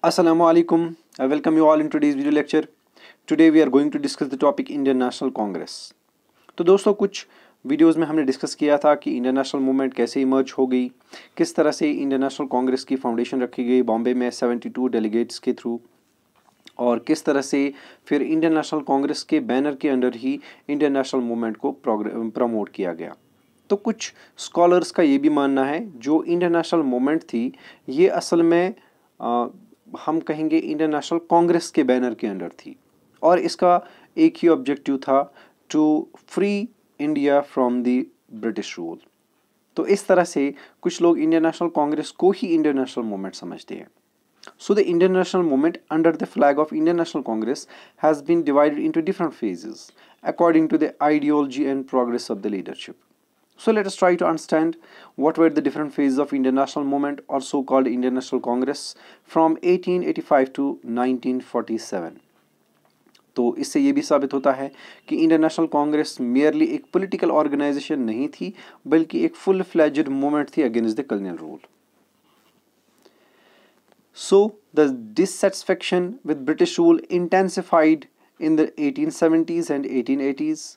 Assalamu alaikum. I welcome you all in today's video lecture. Today we are going to discuss the topic Indian National Congress. तो दोस्तों कुछ videos में हमने discuss किया था कि इंडियन नेशनल मूवमेंट कैसे इमर्ज हो गई, किस तरह से इंडियन नेशनल कांग्रेस की फाउंडेशन रखी गई बॉम्बे में 72 डेलीगेट्स के थ्रू, और किस तरह से फिर इंडियन नेशनल कांग्रेस के बैनर के अंडर ही इंडियन नेशनल मूवमेंट को प्रमोट किया गया। तो कुछ स्कॉलर्स का ये भी मानना है जो इंडियन नेशनल मूवमेंट थी ये असल में हम कहेंगे इंडियन नेशनल कांग्रेस के बैनर के अंडर थी, और इसका एक ही ऑब्जेक्टिव था, to free India from the British rule. तो इस तरह से कुछ लोग इंडियन नेशनल कांग्रेस को ही इंडियन नेशनल मूवमेंट समझते हैं। So the Indian national movement under the flag of Indian National Congress has been divided into different phases according to the ideology and progress of the leadership. So let us try to understand what were the different phases of Indian national movement or so-called Indian National Congress from 1885 to 1947. तो इससे ये भी साबित होता है कि Indian national Congress merely एक political organisation नहीं थी बल्कि एक फुल फ्लैज्ड मूवमेंट थी against the colonial rule. So the dissatisfaction with British rule intensified in the 1870s and 1880s.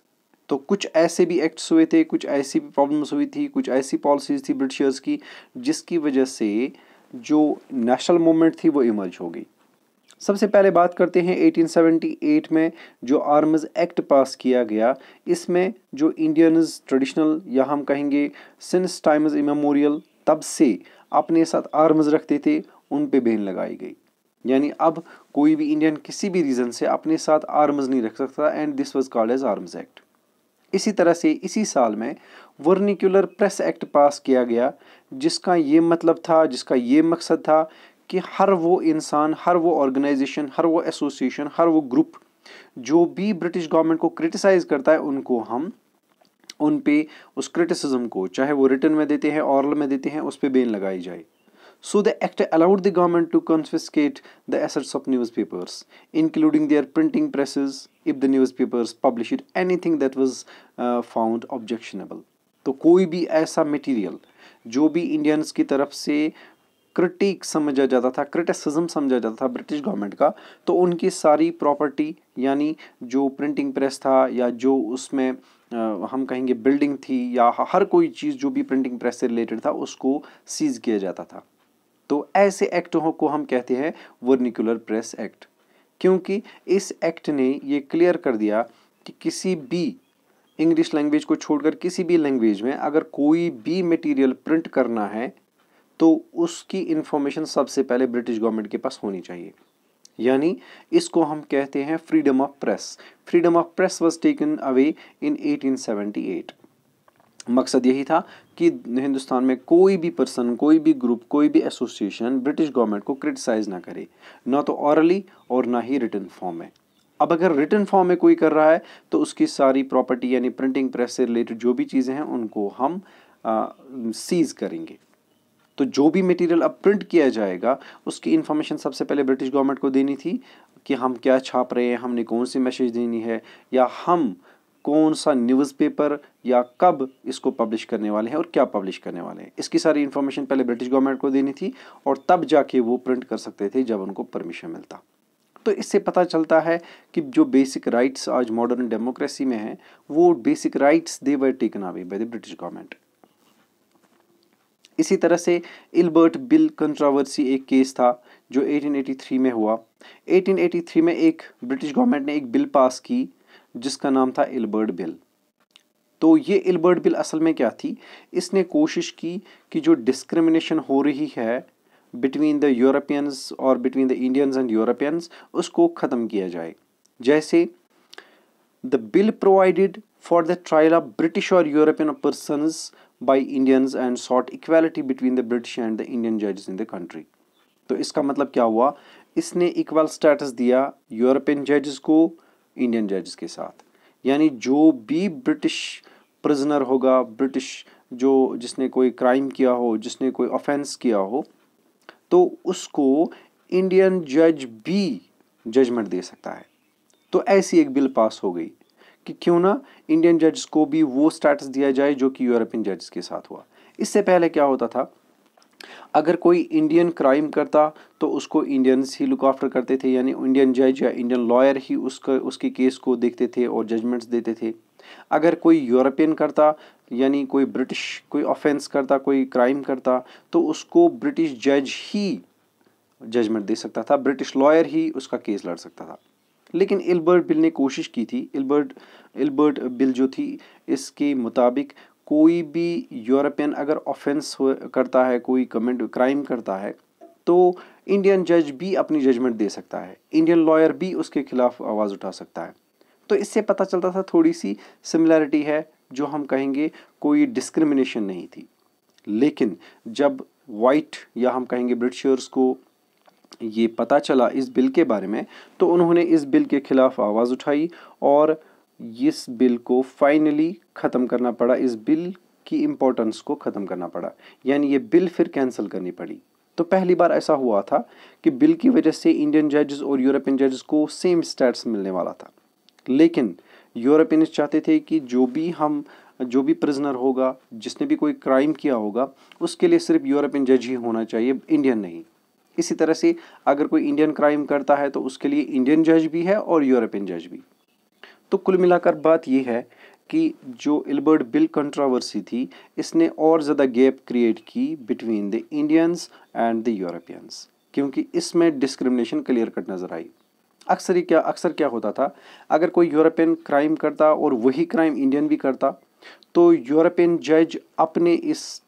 तो कुछ ऐसे भी एक्ट्स हुए थे, कुछ ऐसी भी प्रॉब्लम्स हुई थी, कुछ ऐसी पॉलिसीज थी ब्रिटिशर्स की जिसकी वजह से जो नेशनल मूवमेंट थी वो इमर्ज हो गई। सबसे पहले बात करते हैं 1878 में जो आर्म्स एक्ट पास किया गया। इसमें जो इंडियंस ट्रेडिशनल या हम कहेंगे सिंस टाइम्स इमेमोरियल तब से अपने साथ आर्म्स रखते थे उन पे बैन लगाई गई। यानी अब कोई भी इंडियन किसी भी रीज़न से अपने साथ आर्म्स नहीं रख सकता, and this was called as arms act. इसी तरह से इसी साल में वर्निकुलर प्रेस एक्ट पास किया गया जिसका ये मतलब था, जिसका ये मकसद था कि हर वो इंसान, हर वो ऑर्गेनाइजेशन, हर वो एसोसिएशन, हर वो ग्रुप जो भी ब्रिटिश गवर्नमेंट को क्रिटिसाइज करता है उनको हम उन पे उस क्रिटिसिज्म को, चाहे वो रिटन में देते हैं ऑरल में देते हैं, उस पर बैन लगाई जाए। So the act allowed the government to confiscate the assets of newspapers, including their printing presses, if the newspapers published anything that was found objectionable. तो कोई भी ऐसा मटेरियल जो भी इंडियंस की तरफ से क्रिटिक समझा जाता था, क्रिटिसिज्म समझा जाता था ब्रिटिश गवर्नमेंट का, तो उनकी सारी प्रॉपर्टी यानी जो प्रिंटिंग प्रेस था या जो उसमें हम कहेंगे बिल्डिंग थी या हर कोई चीज़ जो भी प्रिंटिंग प्रेस से रिलेटेड था उसको सीज किया जाता था। तो ऐसे एक्टों को हम कहते हैं वर्निकुलर प्रेस एक्ट, क्योंकि इस एक्ट ने ये क्लियर कर दिया कि किसी भी इंग्लिश लैंग्वेज को छोड़कर किसी भी लैंग्वेज में अगर कोई भी मटेरियल प्रिंट करना है तो उसकी इंफॉर्मेशन सबसे पहले ब्रिटिश गवर्नमेंट के पास होनी चाहिए। यानी इसको हम कहते हैं freedom of press. Freedom of press was taken away in 1878। मकसद यही था कि हिंदुस्तान में कोई भी पर्सन, कोई भी ग्रुप, कोई भी एसोसिएशन ब्रिटिश गवर्नमेंट को क्रिटिसाइज ना करे, ना तो ऑरली और ना ही रिटन फॉर्म में। अब अगर रिटन फॉर्म में कोई कर रहा है तो उसकी सारी प्रॉपर्टी यानी प्रिंटिंग प्रेस से रिलेटेड जो भी चीज़ें हैं उनको हम सीज करेंगे। तो जो भी मटेरियल अब प्रिंट किया जाएगा उसकी इन्फॉर्मेशन सबसे पहले ब्रिटिश गवर्नमेंट को देनी थी कि हम क्या छाप रहे हैं, हमने कौन सी मैसेज देनी है, या हम कौन सा न्यूज़पेपर या कब इसको पब्लिश करने वाले हैं और क्या पब्लिश करने वाले हैं। इसकी सारी इन्फॉर्मेशन पहले ब्रिटिश गवर्नमेंट को देनी थी और तब जाके वो प्रिंट कर सकते थे जब उनको परमिशन मिलता। तो इससे पता चलता है कि जो बेसिक राइट्स आज मॉडर्न डेमोक्रेसी में हैं वो basic rights they were taken away by the British government. इसी तरह से इल्बर्ट बिल कंट्रोवर्सी एक केस था जो 1883 में हुआ। 1883 में एक ब्रिटिश गवर्नमेंट ने एक बिल पास की जिसका नाम था इल्बर्ट बिल। तो ये इल्बर्ट बिल असल में क्या थी, इसने कोशिश की कि जो डिस्क्रिमिनेशन हो रही है बिटवीन द यूरोपियंस और between the Indians and Europeans उसको ख़त्म किया जाए। जैसे the bill provided for the trial of British और European persons by Indians and sought equality between the British and the Indian जजेस इन द कंट्री। तो इसका मतलब क्या हुआ, इसने इक्वल स्टेटस दिया यूरोपियन जजेस को इंडियन जजेस के साथ। यानी जो भी ब्रिटिश प्रिजनर होगा, ब्रिटिश जो जिसने कोई क्राइम किया हो, जिसने कोई ऑफेंस किया हो, तो उसको इंडियन जज भी जजमेंट दे सकता है। तो ऐसी एक बिल पास हो गई कि क्यों ना इंडियन जज को भी वो स्टेटस दिया जाए जो कि यूरोपियन जज के साथ हुआ। इससे पहले क्या होता था अगर कोई इंडियन क्राइम करता तो उसको इंडियंस ही लुक आफ्टर करते थे, यानी इंडियन जज या इंडियन लॉयर ही उसके केस को देखते थे और जजमेंट्स देते थे। अगर कोई यूरोपियन करता, यानी कोई ब्रिटिश कोई ऑफेंस करता, कोई क्राइम करता, तो उसको ब्रिटिश जज ही जजमेंट दे सकता था, ब्रिटिश लॉयर ही उसका केस लड़ सकता था। लेकिन इल्बर्ट बिल ने कोशिश की थी, इल्बर्ट बिल जो थी, इसके मुताबिक कोई भी यूरोपियन अगर ऑफेंस करता है, कोई कमेंट क्राइम करता है, तो इंडियन जज भी अपनी जजमेंट दे सकता है, इंडियन लॉयर भी उसके खिलाफ आवाज़ उठा सकता है। तो इससे पता चलता था थोड़ी सी सिमिलैरिटी है, जो हम कहेंगे कोई डिस्क्रिमिनेशन नहीं थी। लेकिन जब वाइट या हम कहेंगे ब्रिटिशर्स को ये पता चला इस बिल के बारे में, तो उन्होंने इस बिल के खिलाफ आवाज़ उठाई और इस बिल को फाइनली ख़त्म करना पड़ा, इस बिल की इम्पोर्टेंस को ख़त्म करना पड़ा, यानी ये बिल फिर कैंसिल करनी पड़ी। तो पहली बार ऐसा हुआ था कि बिल की वजह से इंडियन जजेस और यूरोपियन जजेस को सेम स्टेटस मिलने वाला था। लेकिन यूरोपियंस चाहते थे कि जो भी प्रिजनर होगा, जिसने भी कोई क्राइम किया होगा, उसके लिए सिर्फ यूरोपियन जज ही होना चाहिए, इंडियन नहीं। इसी तरह से अगर कोई इंडियन क्राइम करता है तो उसके लिए इंडियन जज भी है और यूरोपियन जज भी। तो कुल मिलाकर बात यह है कि जो इल्बर्ट बिल कंट्रोवर्सी थी, इसने और ज़्यादा गैप क्रिएट की between the Indians and the Europeans, क्योंकि इसमें डिस्क्रिमिनेशन क्लियर कट नज़र आई। अक्सर क्या होता था, अगर कोई यूरोपियन क्राइम करता और वही क्राइम इंडियन भी करता, तो यूरोपियन जज अपने इस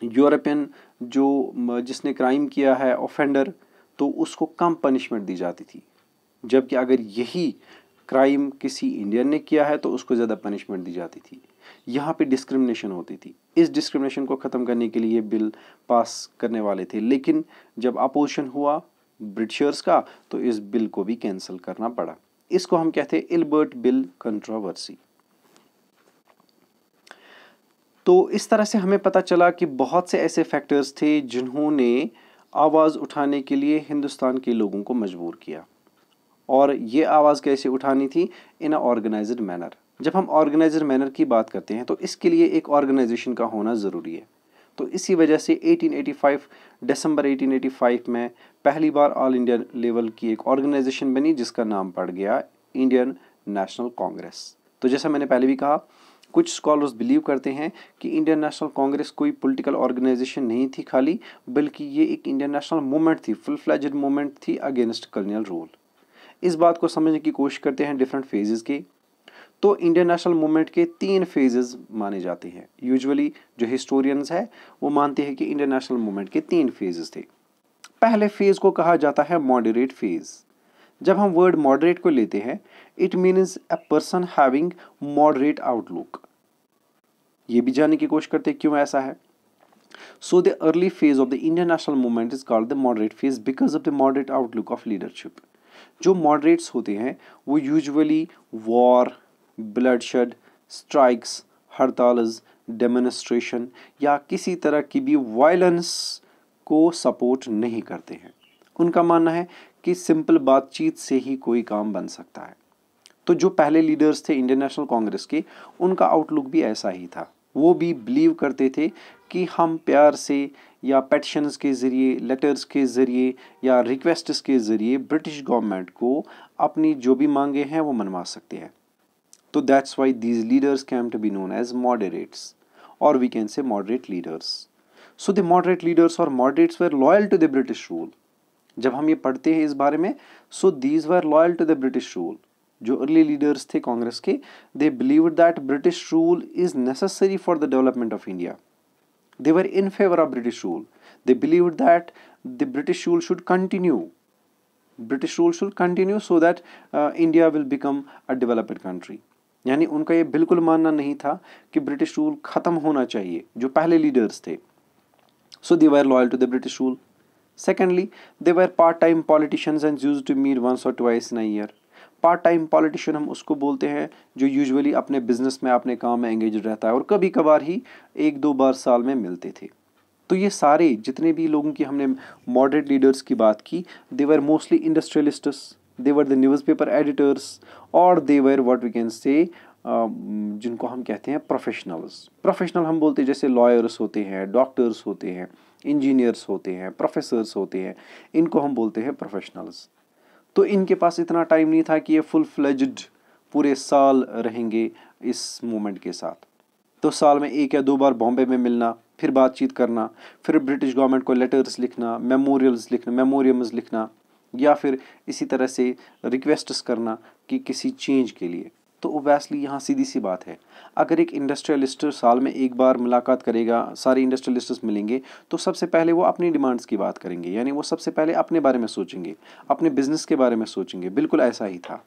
यूरोपियन जिसने क्राइम किया है ऑफेंडर, तो उसको कम पनिशमेंट दी जाती थी। जबकि अगर यही क्राइम किसी इंडियन ने किया है तो उसको ज़्यादा पनिशमेंट दी जाती थी। यहाँ पे डिस्क्रिमिनेशन होती थी। इस डिस्क्रिमिनेशन को ख़त्म करने के लिए बिल पास करने वाले थे, लेकिन जब अपोजिशन हुआ ब्रिटिशर्स का, तो इस बिल को भी कैंसिल करना पड़ा। इसको हम कहते हैं इल्बर्ट बिल कंट्रोवर्सी। तो इस तरह से हमें पता चला कि बहुत से ऐसे फैक्टर्स थे जिन्होंने आवाज़ उठाने के लिए हिंदुस्तान के लोगों को मजबूर किया। और ये आवाज़ कैसे उठानी थी? इन अ ऑर्गेनाइज्ड मैनर। जब हम ऑर्गेनाइज्ड मैनर की बात करते हैं तो इसके लिए एक ऑर्गेनाइजेशन का होना ज़रूरी है। तो इसी वजह से दिसंबर 1885 में पहली बार ऑल इंडिया लेवल की एक ऑर्गेनाइजेशन बनी, जिसका नाम पड़ गया इंडियन नेशनल कांग्रेस। तो जैसा मैंने पहले भी कहा, कुछ स्कॉलर्स बिलीव करते हैं कि इंडियन नेशनल कांग्रेस कोई पॉलिटिकल ऑर्गेनाइजेशन नहीं थी खाली, बल्कि ये एक इंडियन नेशनल मूवमेंट थी, फुल फ्लेज्ड मूवमेंट थी अगेंस्ट कॉलोनियल रूल। इस बात को समझने की कोशिश करते हैं डिफरेंट फेजेस के। तो इंडियन नेशनल मूवमेंट के 3 फेजेस माने जाते हैं। यूजुअली जो हिस्टोरियंस है वो मानते हैं कि इंडियन नेशनल मूवमेंट के 3 फेजेस थे। पहले फेज को कहा जाता है मॉडरेट फेज। जब हम वर्ड मॉडरेट को लेते हैं, it means a person having moderate outlook. ये भी जानने की कोशिश करते हैं क्यों ऐसा है। So the early phase of the Indian national movement is called the moderate phase because of the moderate outlook of leadership. जो moderates होते हैं वो usually war, bloodshed, strikes, hartals, demonstration या किसी तरह की भी वायलेंस को सपोर्ट नहीं करते हैं। उनका मानना है कि सिंपल बातचीत से ही कोई काम बन सकता है। तो जो पहले लीडर्स थे इंडियन नेशनल कांग्रेस के, उनका आउटलुक भी ऐसा ही था। वो भी बिलीव करते थे कि हम प्यार से या पेटिशंस के ज़रिए, लेटर्स के ज़रिए या रिक्वेस्ट्स के ज़रिए ब्रिटिश गवर्नमेंट को अपनी जो भी मांगे हैं वो मनवा सकते हैं। तो that's why these leaders came to be known as moderates, और we can say moderate leaders. So the moderate leaders और moderates were loyal to the British rule. जब हम ये पढ़ते हैं इस बारे में, so these were loyal to the British rule. जो अर्ली लीडर्स थे कांग्रेस के, they believed that British rule is necessary for the development of India. They were in favor of British rule. They believed that the British rule should continue. British rule should continue so that India will become a developed country. यानी उनका ये बिल्कुल मानना नहीं था कि British rule ख़त्म होना चाहिए, जो पहले लीडर्स थे। So they were loyal to the British rule. Secondly, they were part-time politicians and used to meet once or twice in a year. Part time politician हम उसको बोलते हैं जो यूजुअली अपने बिजनेस में, अपने काम में एंगेज रहता है और कभी कभार ही 1-2 बार साल में मिलते थे। तो ये सारे जितने भी लोगों की हमने मॉडरेट लीडर्स की बात की, they were mostly industrialists, they were the newspaper editors, और they were what we can say जिनको हम कहते हैं प्रोफेशनल्स। प्रोफेशनल हम बोलते हैं जैसे लॉयर्स होते हैं, डॉक्टर्स होते हैं, इंजीनियर्स होते हैं, प्रोफेसर्स होते हैं, इनको हम बोलते हैं प्रोफेशनल्स। तो इनके पास इतना टाइम नहीं था कि ये फुल फ्लेज्ड पूरे साल रहेंगे इस मूवमेंट के साथ। तो साल में 1 या 2 बार बॉम्बे में मिलना, फिर बातचीत करना, फिर ब्रिटिश गवर्नमेंट को लेटर्स लिखना, मेमोरियल्स लिखना, मेमोरियम्स लिखना, या फिर इसी तरह से रिक्वेस्ट्स करना कि किसी चेंज के लिए। तो ओबेसली यहाँ सीधी सी बात है, अगर एक इंडस्ट्रियलिस्ट साल में 1 बार मुलाकात करेगा, सारे इंडस्ट्रियलिस्ट्स मिलेंगे, तो सबसे पहले वो अपनी डिमांड्स की बात करेंगे, यानी वो सबसे पहले अपने बारे में सोचेंगे, अपने बिजनेस के बारे में सोचेंगे। बिल्कुल ऐसा ही था।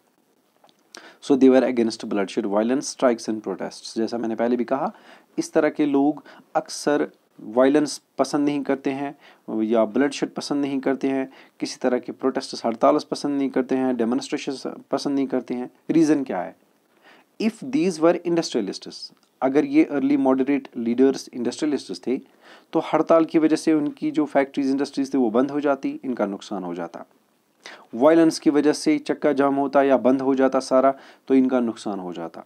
So they were against bloodshed, violence, strikes and protest. जैसा मैंने पहले भी कहा, इस तरह के लोग अक्सर वायलेंस पसंद नहीं करते हैं या ब्लडशेड पसंद नहीं करते हैं, किसी तरह के प्रोटेस्ट, हड़ताल पसंद नहीं करते हैं, डेमोन्स्ट्रेशन पसंद नहीं करते हैं। रीज़न क्या है? इफ़ दीज वर इंडस्ट्रियलिस्ट्स, अगर ये अर्ली मॉडरेट लीडर्स इंडस्ट्रियलिस्ट्स थे, तो हड़ताल की वजह से उनकी जो फैक्ट्रीज इंडस्ट्रीज थे वो बंद हो जाती, इनका नुकसान हो जाता। वायलेंस की वजह से चक्का जाम होता या बंद हो जाता सारा, तो इनका नुकसान हो जाता।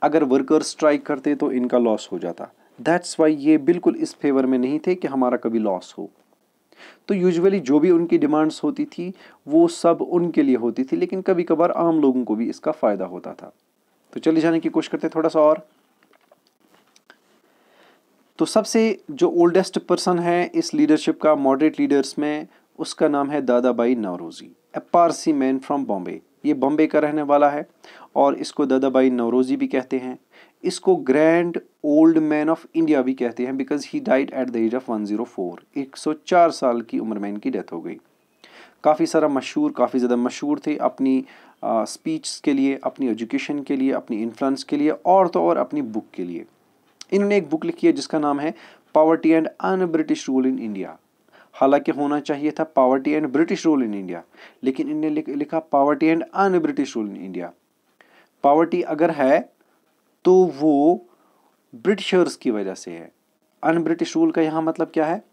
अगर वर्कर्स स्ट्राइक करते तो इनका लॉस हो जाता। दैट्स वाई ये बिल्कुल इस फेवर में नहीं थे कि हमारा कभी लॉस हो। तो यूजुअली जो भी उनकी डिमांड्स होती थी वो सब उनके लिए होती थी, लेकिन कभी कभार आम लोगों को भी इसका फ़ायदा होता था। तो चलिए जाने की कोशिश करते हैं थोड़ा सा और। तो सबसे जो ओल्डेस्ट पर्सन है इस लीडरशिप का, मॉडरेट लीडर्स में, उसका नाम है दादा भाई नौरोजी, ए पारसी मैन फ्रॉम बॉम्बे। ये बॉम्बे का रहने वाला है और इसको दादा भाई नौरोजी भी कहते हैं। इसको grand old man of India भी कहते हैं, because he died at the age of 104। 104 साल की उम्र में इनकी डेथ हो गई। काफ़ी ज़्यादा मशहूर थे अपनी स्पीच के लिए, अपनी एजुकेशन के लिए, अपनी इन्फ्लुएंस के लिए, और तो और अपनी बुक के लिए। इन्होंने एक बुक लिखी है जिसका नाम है poverty and un British rule in India. हालांकि होना चाहिए था poverty and British rule in India, लेकिन इन्होंने लिखा poverty and un British rule in India. Poverty अगर है तो वो ब्रिटिशर्स की वजह से है। अन ब्रिटिश रूल का यहाँ मतलब क्या है?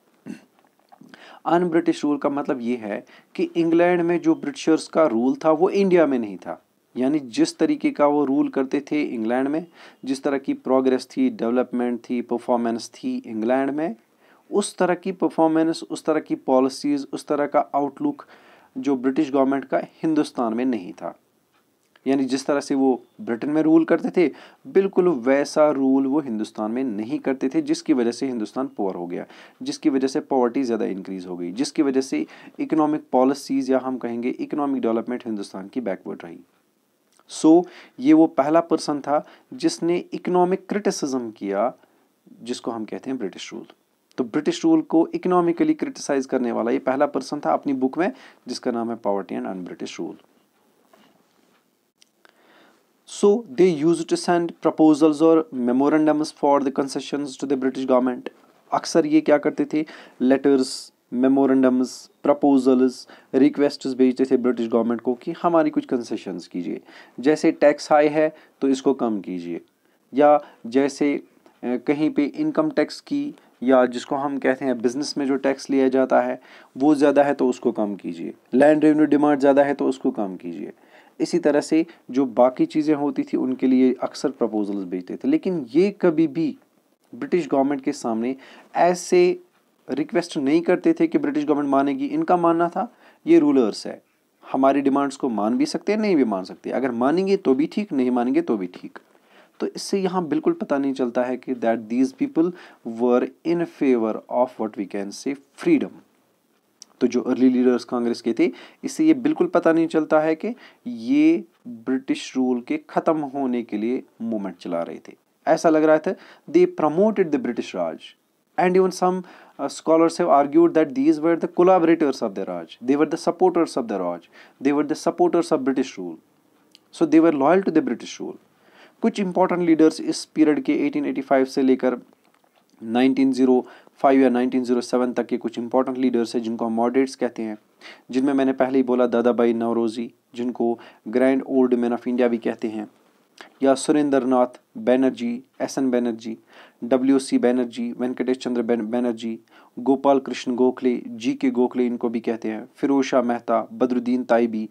अन ब्रिटिश रूल का मतलब ये है कि इंग्लैंड में जो ब्रिटिशर्स का रूल था वो इंडिया में नहीं था। यानी जिस तरीके का वो रूल करते थे इंग्लैंड में, जिस तरह की प्रोग्रेस थी, डेवलपमेंट थी, परफॉर्मेंस थी इंग्लैंड में, उस तरह की परफॉर्मेंस, उस तरह की पॉलिसीज़, उस तरह का आउटलुक जो ब्रिटिश गवर्नमेंट का हिंदुस्तान में नहीं था। यानी जिस तरह से वो ब्रिटेन में रूल करते थे, बिल्कुल वैसा रूल वो हिंदुस्तान में नहीं करते थे, जिसकी वजह से हिंदुस्तान पुअर हो गया, जिसकी वजह से पॉवर्टी ज़्यादा इंक्रीज़ हो गई, जिसकी वजह से इकोनॉमिक पॉलिसीज़ या हम कहेंगे इकोनॉमिक डेवलपमेंट हिंदुस्तान की बैकवर्ड रही। सो ये वो पहला पर्सन था जिसने इकोनॉमिक क्रिटिसिज्म किया, जिसको हम कहते हैं ब्रिटिश रूल। तो ब्रिटिश रूल को इकोनॉमिकली क्रिटिसाइज करने वाला ये पहला पर्सन था अपनी बुक में, जिसका नाम है poverty and un British rule. So they used to send proposals or memorandums for the concessions to the British government. अक्सर ये क्या करते थे? लेटर्स, मेमोरेंडम्स, प्रपोजल्स, रिक्वेस्ट्स भेजते थे ब्रिटिश गवर्नमेंट को कि हमारी कुछ कंसेशंस कीजिए। जैसे टैक्स हाई है तो इसको कम कीजिए, या जैसे कहीं पे इनकम टैक्स की, या जिसको हम कहते हैं बिजनेस में जो टैक्स लिया जाता है वो ज़्यादा है तो उसको कम कीजिए, लैंड रेवेन्यू डिमांड ज़्यादा है तो उसको कम कीजिए। इसी तरह से जो बाकी चीज़ें होती थी उनके लिए अक्सर प्रपोजल्स भेजते थे, लेकिन ये कभी भी ब्रिटिश गवर्नमेंट के सामने ऐसे रिक्वेस्ट नहीं करते थे कि ब्रिटिश गवर्नमेंट मानेगी। इनका मानना था ये रूलर्स है, हमारी डिमांड्स को मान भी सकते हैं, नहीं भी मान सकते, अगर मानेंगे तो भी ठीक, नहीं मानेंगे तो भी ठीक। तो इससे यहाँ बिल्कुल पता नहीं चलता है कि that these people were in favour of what we can say freedom. तो जो अर्ली लीडर्स कांग्रेस के थे, इससे ये बिल्कुल पता नहीं चलता है कि ये ब्रिटिश रूल के ख़त्म होने के लिए मूवमेंट चला रहे थे। ऐसा लग रहा था they promoted the British Raj, and even some scholars have argued that these were the collaborators of the Raj. They were the supporters of the Raj. They were the supporters of British rule. So they were loyal to the British rule. कुछ important leaders इस period के 1885 से लेकर 1905 या 1907 तक के कुछ important leaders हैं जिनको हम मॉडरेट्स कहते हैं, जिनमें मैंने पहले ही बोला दादा भाई नौरोजी, जिनको grand old man of India भी कहते हैं, या सुरेंद्र नाथ बैनर्जी, एस.एन. बैनर्जी, W.C. बैनर्जी, वेंकटेश चंद्र बैनर्जी, गोपाल कृष्ण गोखले, G.K. गोखले इनको भी कहते हैं, फिरोज शाह मेहता, बदरुद्दीन ताइबी,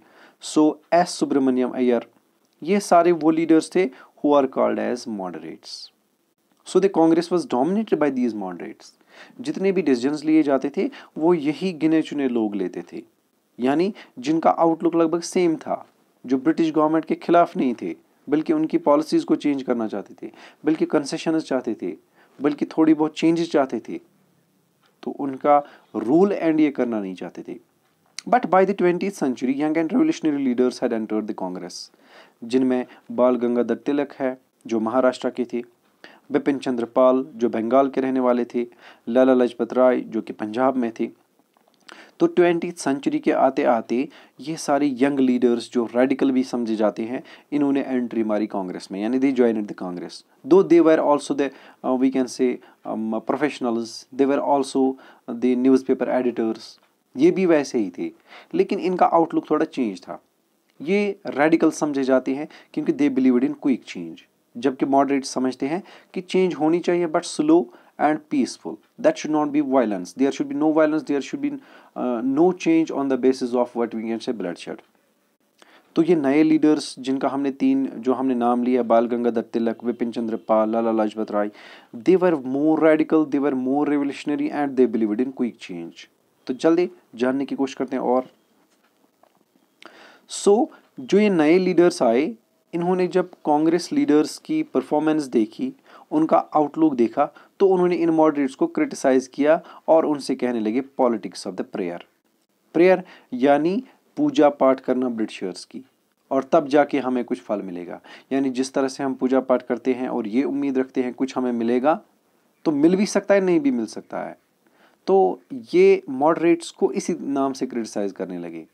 एस सुब्रमण्यम अय्यर, ये सारे वो लीडर्स थे who are called as moderates. So the Congress was dominated by these moderates. जितने भी डिसीजंस लिए जाते थे वो यही गिने चुने लोग लेते थे, यानी जिनका आउटलुक लगभग सेम था, जो ब्रिटिश गवर्नमेंट के खिलाफ नहीं थे, बल्कि उनकी पॉलिसीज को चेंज करना चाहते थे, बल्कि कंसेशंस चाहते थे, बल्कि थोड़ी बहुत चेंजेस चाहते थे, तो उनका रूल एंड ये करना नहीं चाहते थे। But by the 20th century young and revolutionary leaders had entered the Congress, जिनमें बाल गंगाधर तिलक है जो महाराष्ट्र के थे, बिपिन चंद्र पाल जो बंगाल के रहने वाले थे, लाला लाजपत राय जो कि पंजाब में थे। तो 20th सेंचुरी के आते आते ये सारे यंग लीडर्स जो रेडिकल भी समझे जाते हैं, इन्होंने एंट्री मारी कांग्रेस में, यानी दे जॉइनेड the Congress. Though they were also the we can say professionals, they were also the newspaper editors, ये भी वैसे ही थे, लेकिन इनका आउटलुक थोड़ा चेंज था। ये रेडिकल समझे जाते हैं क्योंकि दे बिलीव्ड इन क्विक चेंज, जबकि मॉडरेट समझते हैं कि चेंज होनी चाहिए but slow and peaceful. That should not be violence. There should be no violence. There should be no change on the basis of what we can say bloodshed. तो ये नए leaders जिनका हमने तीन जो हमने नाम लिया, Bal Gangadhar Tilak, Vipin Chandra Pal, Lala Lajpat Rai, they were more radical, they were more revolutionary and they believed in quick change. तो जल्दी जानने की कोशिश करते हैं। और जो ये नए लीडर्स आए, इन्होंने जब कांग्रेस लीडर्स की परफॉर्मेंस देखी, उनका आउटलुक देखा, तो उन्होंने इन मॉडरेट्स को क्रिटिसाइज किया और उनसे कहने लगे पॉलिटिक्स ऑफ द प्रेयर यानी पूजा पाठ करना ब्रिटिशर्स की, और तब जाके हमें कुछ फल मिलेगा। यानी जिस तरह से हम पूजा पाठ करते हैं और ये उम्मीद रखते हैं कुछ हमें मिलेगा, तो मिल भी सकता है, नहीं भी मिल सकता है। तो ये मॉडरेट्स को इसी नाम से क्रिटिसाइज करने लगे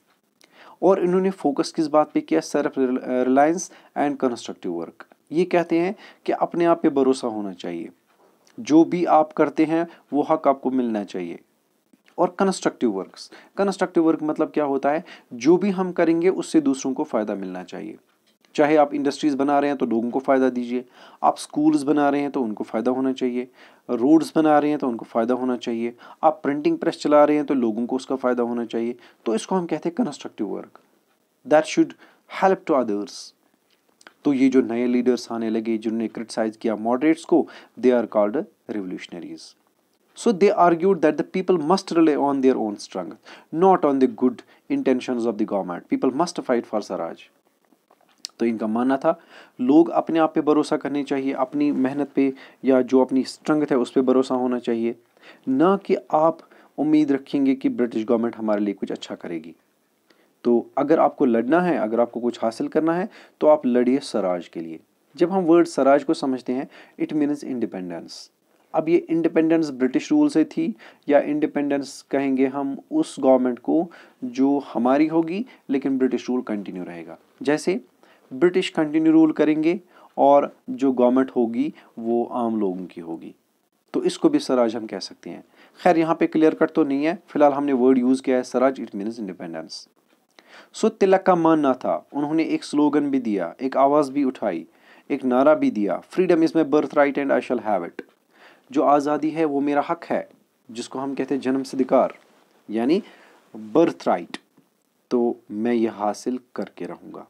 और इन्होंने फोकस किस बात पे किया, self reliance and constructive work. ये कहते हैं कि अपने आप पे भरोसा होना चाहिए, जो भी आप करते हैं वो हक आपको मिलना चाहिए। और कंस्ट्रक्टिव वर्क मतलब क्या होता है, जो भी हम करेंगे उससे दूसरों को फ़ायदा मिलना चाहिए। चाहे आप इंडस्ट्रीज़ बना रहे हैं तो लोगों को फ़ायदा दीजिए, आप स्कूल्स बना रहे हैं तो उनको फ़ायदा होना चाहिए, रोड्स बना रहे हैं तो उनको फ़ायदा होना चाहिए, आप प्रिंटिंग प्रेस चला रहे हैं तो लोगों को उसका फ़ायदा होना चाहिए। तो इसको हम कहते हैं constructive work, that should help to others. तो ये जो नए लीडर्स आने लगे जिन्होंने क्रिटिसाइज किया मॉडरेट्स को, they are called revolutionaries. So they argued that the people must rely on their own strength, not on the good intentions of the government. People must fight for Swaraj. तो इनका मानना था लोग अपने आप पे भरोसा करनी चाहिए, अपनी मेहनत पे या जो अपनी स्ट्रेंथ है उस पर भरोसा होना चाहिए, ना कि आप उम्मीद रखेंगे कि ब्रिटिश गवर्नमेंट हमारे लिए कुछ अच्छा करेगी। तो अगर आपको लड़ना है, अगर आपको कुछ हासिल करना है, तो आप लड़िए स्वराज के लिए। जब हम वर्ड स्वराज को समझते हैं, इट मीन्स इंडिपेंडेंस। अब ये इंडिपेंडेंस ब्रिटिश रूल से थी या इंडिपेंडेंस कहेंगे हम उस गवर्नमेंट को जो हमारी होगी लेकिन ब्रिटिश रूल कंटिन्यू रहेगा। जैसे ब्रिटिश कंटिन्यू रूल करेंगे और जो गवर्नमेंट होगी वो आम लोगों की होगी, तो इसको भी स्वराज हम कह सकते हैं। खैर यहाँ पे क्लियर कट तो नहीं है, फिलहाल हमने वर्ड यूज़ किया है स्वराज, इट मीन्स इंडिपेंडेंस। सो तिलक का मानना था, उन्होंने एक स्लोगन भी दिया, एक आवाज़ भी उठाई, एक नारा भी दिया, freedom is my birth right and I shall have it. जो आज़ादी है वो मेरा हक है, जिसको हम कहते हैं जन्म सिद्धिकार यानी बर्थ राइट, तो मैं ये हासिल करके रहूँगा।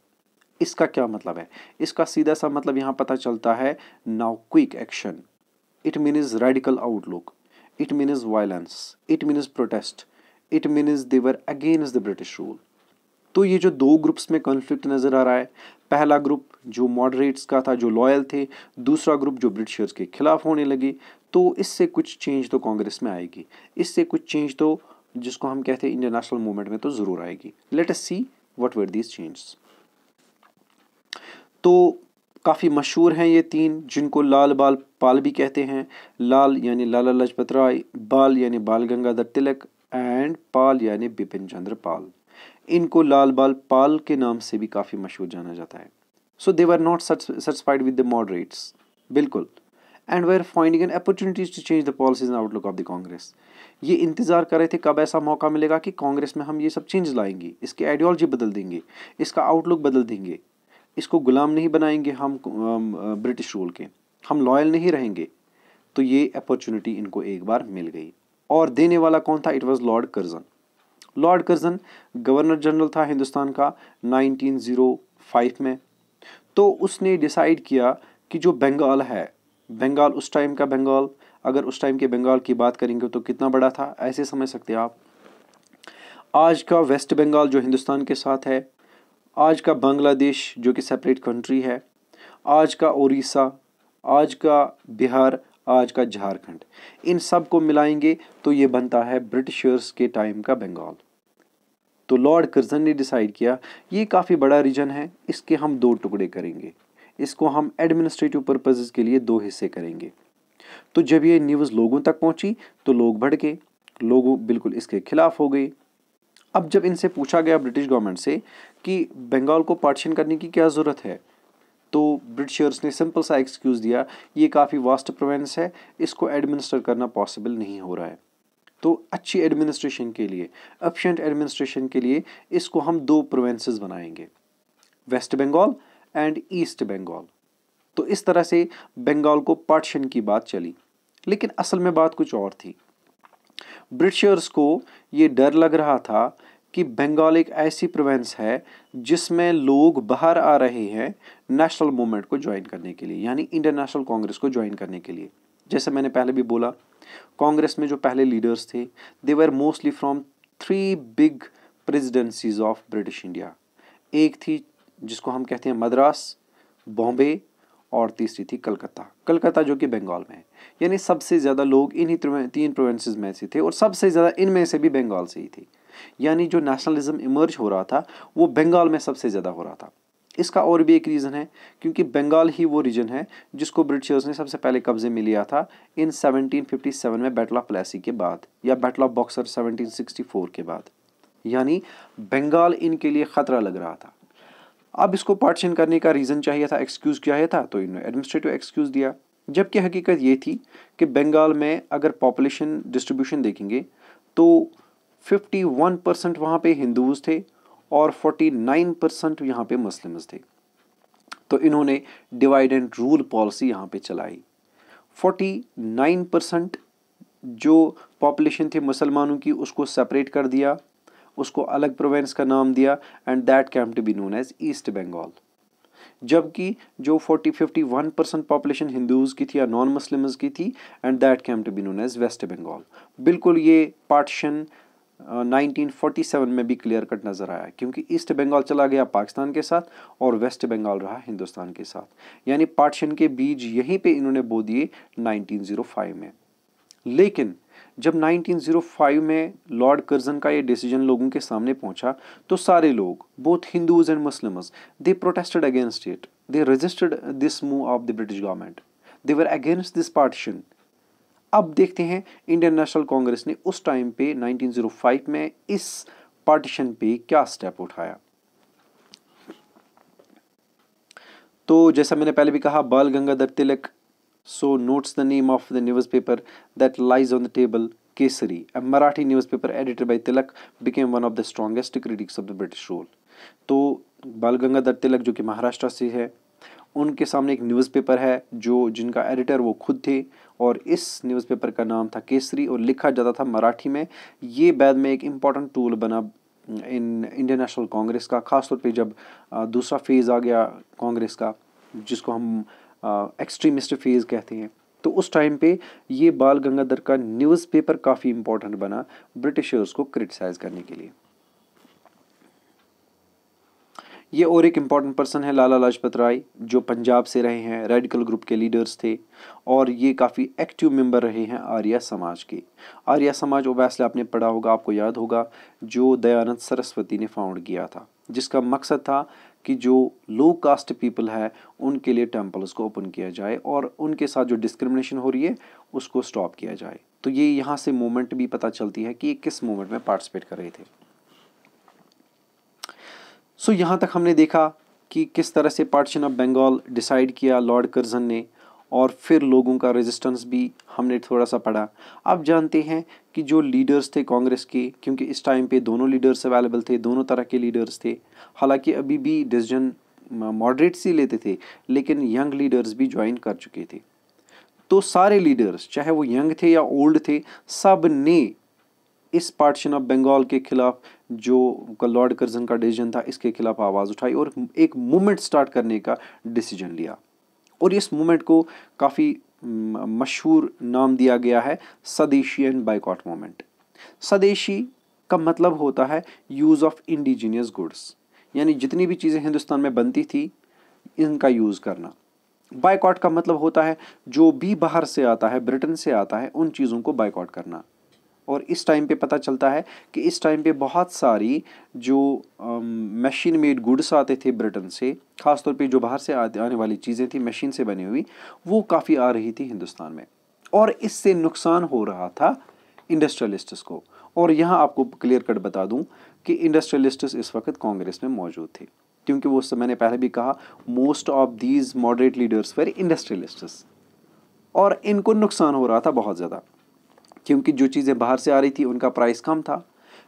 इसका क्या मतलब है? इसका सीधा सा मतलब यहाँ पता चलता है, now quick action, it means radical outlook, it means violence, it means protest, it means they were against the British rule. तो ये जो दो ग्रुप्स में कॉन्फ्लिक्ट नज़र आ रहा है, पहला ग्रुप जो मॉडरेट्स का था, जो लॉयल थे, दूसरा ग्रुप जो ब्रिटिशर्स के खिलाफ होने लगे। तो इससे कुछ चेंज तो कांग्रेस में आएगी, इससे कुछ चेंज तो जिसको हम कहते हैं इंडियन नेशनल मूवमेंट में तो ज़रूर आएगी। Let us see what were these changes. तो काफ़ी मशहूर हैं ये तीन, जिनको लाल बाल पाल भी कहते हैं। लाल यानी लाला लाजपत राय, बाल यानी बाल गंगाधर तिलक एंड पाल यानी बिपिन चंद्र पाल। इनको लाल बाल पाल के नाम से भी काफ़ी मशहूर जाना जाता है। So they were not satisfied with the moderates, बिल्कुल, and were finding an opportunities to change the policies and outlook of the Congress. ये इंतजार कर रहे थे कब ऐसा मौका मिलेगा कि कांग्रेस में हम ये सब चेंज लाएंगे, इसकी आइडियोलॉजी बदल देंगे, इसका आउटलुक बदल देंगे, इसको गुलाम नहीं बनाएंगे हम ब्रिटिश रूल के, हम लॉयल नहीं रहेंगे। तो ये अपॉर्चुनिटी इनको एक बार मिल गई, और देने वाला कौन था? It was Lord Curzon. Lord Curzon governor general था हिंदुस्तान का 1905 में। तो उसने डिसाइड किया कि जो बंगाल है, बंगाल उस टाइम का बंगाल अगर उस टाइम के बंगाल की बात करेंगे तो कितना बड़ा था, ऐसे समझ सकते हैं आप। आज का वेस्ट बंगाल जो हिंदुस्तान के साथ है, आज का बांग्लादेश जो कि सेपरेट कंट्री है, आज का उड़ीसा, आज का बिहार, आज का झारखंड, इन सब को मिलाएंगे तो ये बनता है ब्रिटिशर्स के टाइम का बंगाल। तो लॉर्ड कर्जन ने डिसाइड किया ये काफ़ी बड़ा रीजन है, इसके हम दो टुकड़े करेंगे, इसको हम एडमिनिस्ट्रेटिव पर्पसेस के लिए दो हिस्से करेंगे। तो जब ये न्यूज़ लोगों तक पहुंची तो लोग भड़के, लोग बिल्कुल इसके खिलाफ हो गए। अब जब इनसे पूछा गया ब्रिटिश गवर्नमेंट से कि बंगाल को पार्टीशन करने की क्या ज़रूरत है, तो ब्रिटिशर्स ने सिंपल सा एक्सक्यूज़ दिया, ये काफ़ी वास्ट प्रोविंस है, इसको एडमिनिस्टर करना पॉसिबल नहीं हो रहा है। तो अच्छी एडमिनिस्ट्रेशन के लिए, एफिशिएंट एडमिनिस्ट्रेशन के लिए इसको हम दो प्रोविंसेस बनाएंगे, west Bengal and east Bengal. तो इस तरह से बंगाल को पार्टीशन की बात चली। लेकिन असल में बात कुछ और थी। ब्रिटिशर्स को ये डर लग रहा था कि बंगाल एक ऐसी प्रोविंस है जिसमें लोग बाहर आ रहे हैं नेशनल मूवमेंट को ज्वाइन करने के लिए, यानी इंडियन नेशनल कांग्रेस को ज्वाइन करने के लिए। जैसे मैंने पहले भी बोला, कांग्रेस में जो पहले लीडर्स थे they were mostly from three big presidencies of British India. एक थी जिसको हम कहते हैं मद्रास, बॉम्बे, और तीसरी थी कलकत्ता। कलकत्ता जो कि बंगाल में है, यानी सबसे ज़्यादा लोग इन्हीं तीन प्रोविंसेस में से थे और सबसे ज़्यादा इनमें से भी बंगाल से ही थे। यानी जो नेशनलिज्म इमर्ज हो रहा था वो बंगाल में सबसे ज़्यादा हो रहा था। इसका और भी एक रीज़न है क्योंकि बंगाल ही वो रीजन है जिसको ब्रिटिशर्स ने सबसे पहले कब्जे में लिया था इन 1757 में बैटल ऑफ प्लेसी के बाद, या बैटल ऑफ बॉक्सर 1764 के बाद। यानी बंगाल इनके लिए ख़तरा लग रहा था। अब इसको पार्टीशन करने का रीज़न चाहिए था, एक्सक्यूज़ चाहिए था, तो इन्होंने एडमिनिस्ट्रेटिव एक्सक्यूज़ दिया। जबकि हकीकत ये थी कि बंगाल में अगर पॉपुलेशन डिस्ट्रीब्यूशन देखेंगे तो 51% वहाँ पे हिंदूज थे और 49% यहाँ पे मुस्लिम्स थे। तो इन्होंने डिवाइड एंड रूल पॉलिसी यहाँ पे चलाई। 49% जो पॉपुलेशन थी मुसलमानों की उसको सेपरेट कर दिया, उसको अलग प्रोविंस का नाम दिया, and that came to be known as east Bengal. जबकि जो 51% पॉपुलेशन हिंदूज की थी या नॉन मुस्लिम्स की थी, and that came to be known as west Bengal. बिल्कुल ये पार्टीशन 1947 में भी क्लियर कट नज़र आया क्योंकि ईस्ट बंगाल चला गया पाकिस्तान के साथ और वेस्ट बंगाल रहा हिंदुस्तान के साथ। यानी पार्टीशन के बीज यहीं पे इन्होंने बो दिए 1905 में। लेकिन जब 1905 में लॉर्ड कर्जन का ये डिसीजन लोगों के सामने पहुंचा तो सारे लोग, both Hindus and Muslims, they protested against it, they resisted this move of the British government, they were against this partition. अब देखते हैं इंडियन नेशनल कांग्रेस ने उस टाइम पे 1905 में इस पार्टीशन पे क्या स्टेप उठाया। तो जैसा मैंने पहले भी कहा, बाल गंगाधर तिलक so notes the name of the newspaper that lies on the table. Kesari, a Marathi newspaper edited by Tilak, became one of the strongest critics of the British rule. तो बाल गंगाधर तिलक जो कि महाराष्ट्र से है, उनके सामने एक न्यूज़पेपर है जो जिनका एडिटर वो खुद थे, और इस न्यूज़पेपर का नाम था केसरी और लिखा जाता था मराठी में। ये बाद में एक इम्पॉर्टेंट टूल बना इन इंडियन नेशनल कांग्रेस का, खासतौर पे जब दूसरा फेज़ आ गया कांग्रेस का जिसको हम एक्सट्रीमिस्ट फेज़ कहते हैं। तो उस टाइम पे ये बाल गंगाधर का न्यूज़पेपर काफ़ी इम्पोर्टेंट बना ब्रिटिशर्स को क्रिटिसाइज़ करने के लिए। ये और एक इम्पॉर्टेंट पर्सन है लाला लाजपत राय, जो पंजाब से रहे हैं, रेडिकल ग्रुप के लीडर्स थे, और ये काफ़ी एक्टिव मेंबर रहे हैं आर्य समाज के। आर्य समाज ओवैसली आपने पढ़ा होगा, आपको याद होगा, जो दयानंद सरस्वती ने फाउंड किया था, जिसका मकसद था कि जो लो कास्ट पीपल है उनके लिए टेम्पल्स को ओपन किया जाए और उनके साथ जो डिस्क्रिमिनेशन हो रही है उसको स्टॉप किया जाए। तो ये यहाँ से मूवमेंट भी पता चलती है कि ये किस मूवमेंट में पार्टिसिपेट कर रहे थे। सो यहाँ तक हमने देखा कि किस तरह से पार्टीशन ऑफ बंगाल डिसाइड किया लॉर्ड कर्जन ने, और फिर लोगों का रेजिस्टेंस भी हमने थोड़ा सा पढ़ा। अब जानते हैं कि जो लीडर्स थे कांग्रेस के, क्योंकि इस टाइम पे दोनों लीडर्स अवेलेबल थे, दोनों तरह के लीडर्स थे, हालांकि अभी भी डिसीजन मॉडरेट्स ही लेते थे, लेकिन यंग लीडर्स भी ज्वाइन कर चुके थे। तो सारे लीडर्स, चाहे वो यंग थे या ओल्ड थे, सब ने इस पार्टीशन ऑफ बंगाल के खिलाफ, जो लॉर्ड कर्जन का डिसीजन था, इसके खिलाफ आवाज़ उठाई और एक मूवमेंट स्टार्ट करने का डिसीजन लिया। और इस मूवमेंट को काफ़ी मशहूर नाम दिया गया है स्वदेशी एंड बाइकॉट मूवमेंट। स्वदेशी का मतलब होता है यूज़ ऑफ इंडिजीनियस गुड्स, यानी जितनी भी चीज़ें हिंदुस्तान में बनती थी इनका यूज़ करना। बाइकॉट का मतलब होता है जो भी बाहर से आता है, ब्रिटेन से आता है, उन चीज़ों को बाइकॉट करना। और इस टाइम पे पता चलता है कि इस टाइम पे बहुत सारी जो मशीन मेड गुड्स आते थे ब्रिटेन से, ख़ासतौर पे जो बाहर से आने वाली चीज़ें थी मशीन से बनी हुई, वो काफ़ी आ रही थी हिंदुस्तान में, और इससे नुकसान हो रहा था इंडस्ट्रियलिस्ट्स को। और यहाँ आपको क्लियर कट बता दूँ कि इंडस्ट्रियलिस्ट्स इस वक्त कांग्रेस में मौजूद थे, क्योंकि वो मैंने पहले भी कहा most of these moderate leaders were industrialists, और इनको नुकसान हो रहा था बहुत ज़्यादा, क्योंकि जो चीज़ें बाहर से आ रही थी उनका प्राइस कम था,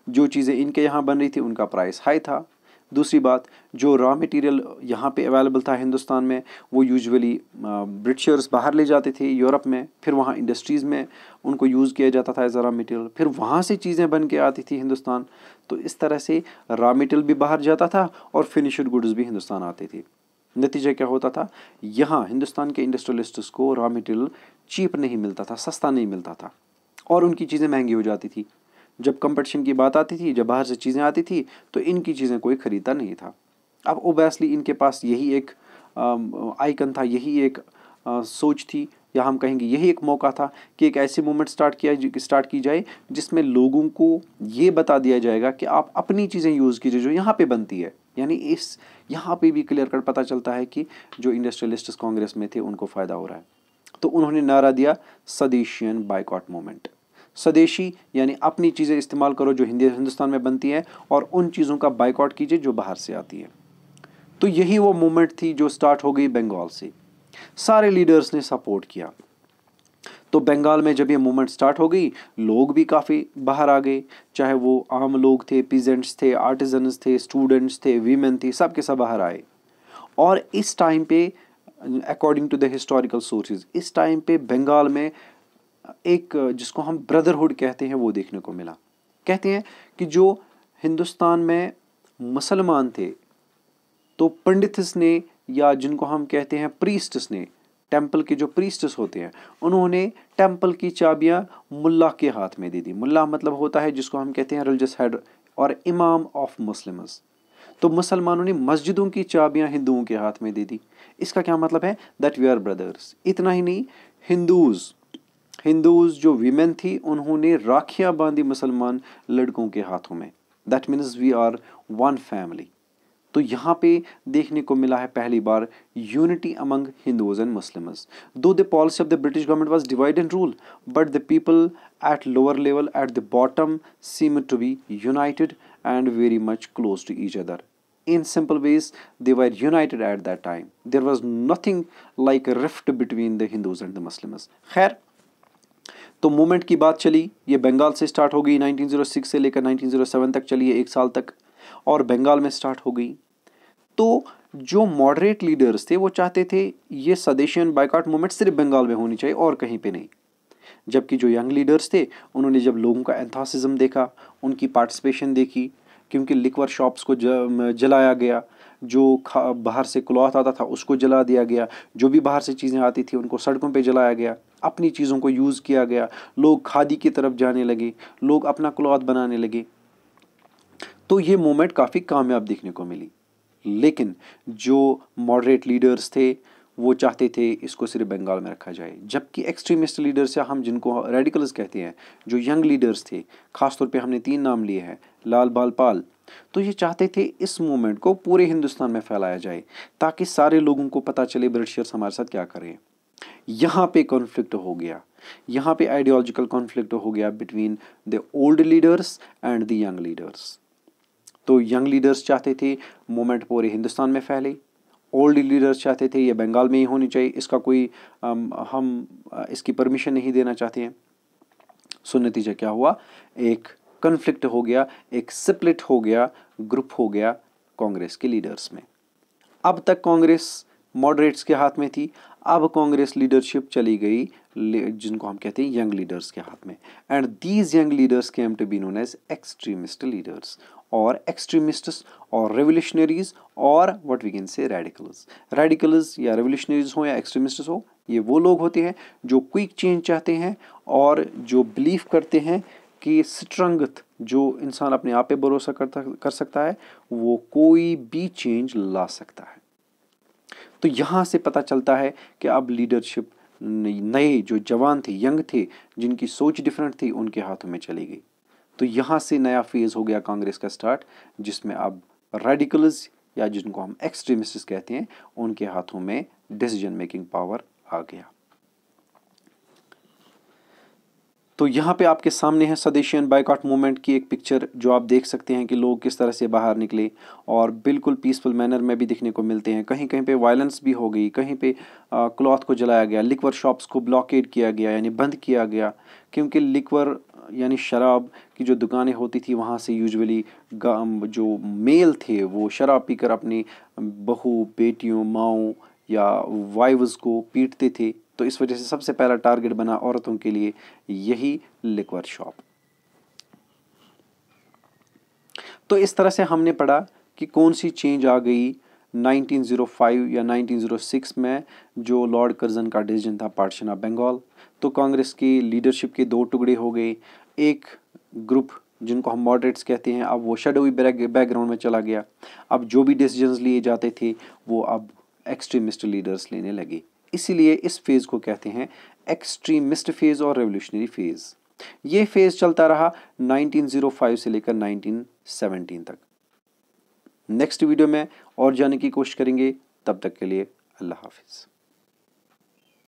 जो चीज़ें इनके यहाँ बन रही थी उनका प्राइस हाई था। दूसरी बात, जो रॉ मटेरियल यहाँ पे अवेलेबल था हिंदुस्तान में, वो यूजुअली ब्रिटिशर्स बाहर ले जाते थे यूरोप में, फिर वहाँ इंडस्ट्रीज़ में उनको यूज़ किया जाता था एज अ रॉ मटेरियल, फिर वहाँ से चीज़ें बन के आती थी हिंदुस्तान। तो इस तरह से रॉ मटेरियल भी बाहर जाता था और फिनिश्ड गुड्स भी हिंदुस्तान आती थी। नतीजा क्या होता था, यहाँ हिंदुस्तान के इंडस्ट्रियलिस्ट्स को रॉ मटेरियल चीप नहीं मिलता था, सस्ता नहीं मिलता था, और उनकी चीज़ें महंगी हो जाती थी। जब कंपटीशन की बात आती थी, जब बाहर से चीज़ें आती थी, तो इनकी चीज़ें कोई ख़रीदता नहीं था। अब ओबेसली इनके पास यही एक आइकन था, यही एक सोच थी, या हम कहेंगे यही एक मौका था कि एक ऐसी मूवमेंट स्टार्ट की जाए जिसमें लोगों को ये बता दिया जाएगा कि आप अपनी चीज़ें यूज़ कीजिए जो यहाँ पे बनती है। यानी इस यहाँ पे भी क्लियर कट पता चलता है कि जो इंडस्ट्रियलिस्ट्स कांग्रेस में थे उनको फ़ायदा हो रहा है। तो उन्होंने नारा दिया स्वदेशी एंड बाइकॉट मूवमेंट। स्वदेशी यानी अपनी चीज़ें इस्तेमाल करो जो हिंदुस्तान में बनती हैं, और उन चीज़ों का बाइकॉट कीजिए जो बाहर से आती है। तो यही वो मूवमेंट थी जो स्टार्ट हो गई बंगाल से। सारे लीडर्स ने सपोर्ट किया। तो बंगाल में जब ये मूवमेंट स्टार्ट हो गई, लोग भी काफ़ी बाहर आ गए, चाहे वो आम लोग थे, पीजेंट्स थे, आर्टिजन्स थे, स्टूडेंट्स थे, वीमेन थी, सब के सब बाहर आए। और इस टाइम पे according to the historical sources, इस टाइम पे बंगाल में एक जिसको हम ब्रदरहुड कहते हैं वो देखने को मिला। कहते हैं कि जो हिंदुस्तान में मुसलमान थे, तो पंडित्स ने, या जिनको हम कहते हैं प्रीस्ट्स ने, टेंपल के जो प्रीस्ट्स होते हैं, उन्होंने टेंपल की चाबियां मुल्ला के हाथ में दे दी। मुल्ला मतलब होता है जिसको हम कहते हैं रिलीजियस हेड और इमाम ऑफ मुस्लिम्स। तो मुसलमानों ने मस्जिदों की चाबियां हिंदुओं के हाथ में दे दी। इसका क्या मतलब है, दैट वी आर ब्रदर्स। इतना ही नहीं, हिंदूज जो वीमेन थी उन्होंने राखियां बांधी मुसलमान लड़कों के हाथों में, that means we are one family. तो यहाँ पे देखने को मिला है पहली बार unity among Hindus and Muslims. Though the policy of the British government was divide and rule, but the people at lower level at the bottom seemed to be united and very much close to each other. In simple ways, they were united at that time. There was nothing like a rift between the Hindus and the Muslims. खैर, तो movement की बात चली, ये बंगाल से start हो गई, 1906 से लेकर 1907 तक चली है, 1 साल तक, और बंगाल में स्टार्ट हो गई। तो जो मॉडरेट लीडर्स थे वो चाहते थे ये स्वदेशी एंड बाइकॉट मूवमेंट सिर्फ बंगाल में होनी चाहिए और कहीं पे नहीं। जबकि जो यंग लीडर्स थे उन्होंने जब लोगों का एंथुसिज्म देखा, उनकी पार्टिसिपेशन देखी, क्योंकि लिक्वर शॉप्स को जलाया गया, जो बाहर से क्लॉथ आता था उसको जला दिया गया, जो भी बाहर से चीज़ें आती थी उनको सड़कों पे जलाया गया, अपनी चीज़ों को यूज़ किया गया, लोग खादी की तरफ जाने लगे, लोग अपना क्लॉथ बनाने लगे। तो ये मूवमेंट काफ़ी कामयाब देखने को मिली। लेकिन जो मॉडरेट लीडर्स थे वो चाहते थे इसको सिर्फ बंगाल में रखा जाए, जबकि एक्सट्रीमिस्ट लीडर्स या हम जिनको रेडिकल्स कहते हैं, जो यंग लीडर्स थे, खासतौर पे हमने 3 नाम लिए हैं, लाल बाल पाल, तो ये चाहते थे इस मूवमेंट को पूरे हिंदुस्तान में फैलाया जाए ताकि सारे लोगों को पता चले ब्रिटिशर्स हमारे साथ क्या करें। यहाँ पे कॉन्फ्लिक्ट हो गया, यहाँ पे आइडियोलॉजिकल कॉन्फ्लिक्ट हो गया between the old leaders and the young leaders. तो यंग लीडर्स चाहते थे मूवमेंट पूरे हिंदुस्तान में फैले, ओल्ड लीडर्स चाहते थे ये बंगाल में ही होनी चाहिए, इसका कोई हम इसकी परमिशन नहीं देना चाहते हैं। सो नतीजा क्या हुआ, एक कन्फ्लिक्ट हो गया, एक स्प्लिट हो गया, ग्रुप हो गया कांग्रेस के लीडर्स में। अब तक कांग्रेस मॉडरेट्स के हाथ में थी, अब कांग्रेस लीडरशिप चली गई जिनको हम कहते हैं यंग लीडर्स के हाथ में, and these young leaders came to be known as extremist leaders और एक्सट्रीमिस्ट्स और रेवोल्यूशनरीज और what we can say radicals. Radicals या रेवोल्यूशनरीज हो या एक्सट्रीमिस्ट्स हो, ये वो लोग होते हैं जो क्विक चेंज चाहते हैं और जो बिलीव करते हैं कि स्ट्रेंथ जो इंसान अपने आप पे भरोसा कर सकता है वो कोई भी चेंज ला सकता है। तो यहाँ से पता चलता है कि अब लीडरशिप नए जो जवान थे, यंग थे, जिनकी सोच डिफरेंट थी, उनके हाथों में चली गई। तो यहाँ से नया फेज हो गया कांग्रेस का स्टार्ट, जिसमें अब रेडिकल्स या जिनको हम एक्सट्रीमिस्ट कहते हैं उनके हाथों में डिसीजन मेकिंग पावर आ गया। तो यहाँ पे आपके सामने है स्वदेशी बायकॉट मूवमेंट की एक पिक्चर जो आप देख सकते हैं कि लोग किस तरह से बाहर निकले और बिल्कुल पीसफुल मैनर में भी दिखने को मिलते हैं। कहीं कहीं पे वायलेंस भी हो गई, कहीं पे क्लॉथ को जलाया गया, लिक्वर शॉप्स को ब्लॉकेड किया गया यानी बंद किया गया, क्योंकि लिक्वर यानी शराब की जो दुकानें होती थी वहाँ से यूजुअली जो मेल थे वो शराब पीकर अपनी बहू, बेटियों, माओं या वाइव्स को पीटते थे। तो इस वजह से सबसे पहला टारगेट बना औरतों के लिए यही लिक्वर शॉप। तो इस तरह से हमने पढ़ा कि कौन सी चेंज आ गई 1905 या 1906 में, जो लॉर्ड कर्जन का डिसीजन था पार्टीशन ऑफ बंगाल। तो कांग्रेस की लीडरशिप के दो टुकड़े हो गए, एक ग्रुप जिनको हम मॉडरेट्स कहते हैं अब वो शेडोवी बैकग्राउंड में चला गया। अब जो भी डिसीजंस लिए जाते थे वो अब एक्सट्रीमिस्ट लीडर्स लेने लगे। इसीलिए इस फेज को कहते हैं एक्सट्रीमिस्ट फेज और रेवोल्यूशनरी फेज। ये फेज चलता रहा 1905 से लेकर 1917 तक। नेक्स्ट वीडियो में और जानने की कोशिश करेंगे, तब तक के लिए अल्लाह हाफिज।